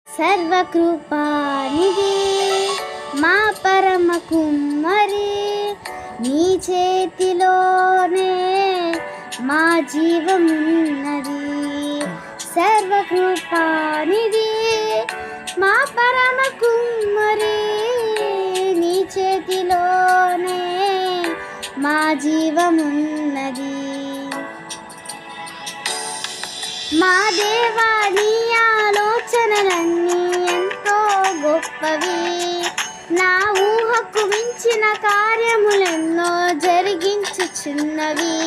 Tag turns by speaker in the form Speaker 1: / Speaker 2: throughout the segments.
Speaker 1: సర్వకృపానిధి మా పరమ కుమ్మరి, నీ చేతిలోనే మా జీవమున్నది. సర్వకృపానిధి మా పరమ కుమ్మరి, నీ చేతిలోనే మా జీవమున్నది. మా దేవా నీ ఆలోచనలన్నీ ఎంతో గొప్పవి, నా ఊహకు మించిన కార్యములెన్నో జరిగించుచున్నవి.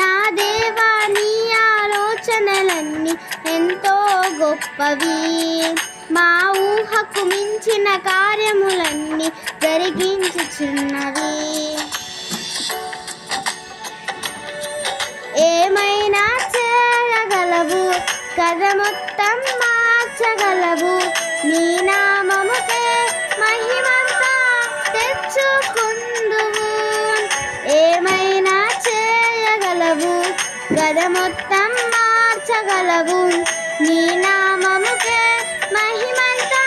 Speaker 1: నా దేవా నీ ఆలోచనలన్నీ ఎంతో గొప్పవి, మా ఊహకు మించిన కార్యములన్నీ జరిగించుచున్నవి. ఏమైనా చేయగలవు, కథ మొత్తం మార్చగలవు, నీ నామముకే మహిమంతా తెచ్చుకుందువు. ఏమైనా చేయగలవు, కథ మొత్తం మార్చగలవు, నీ నామముకే మహిమంతా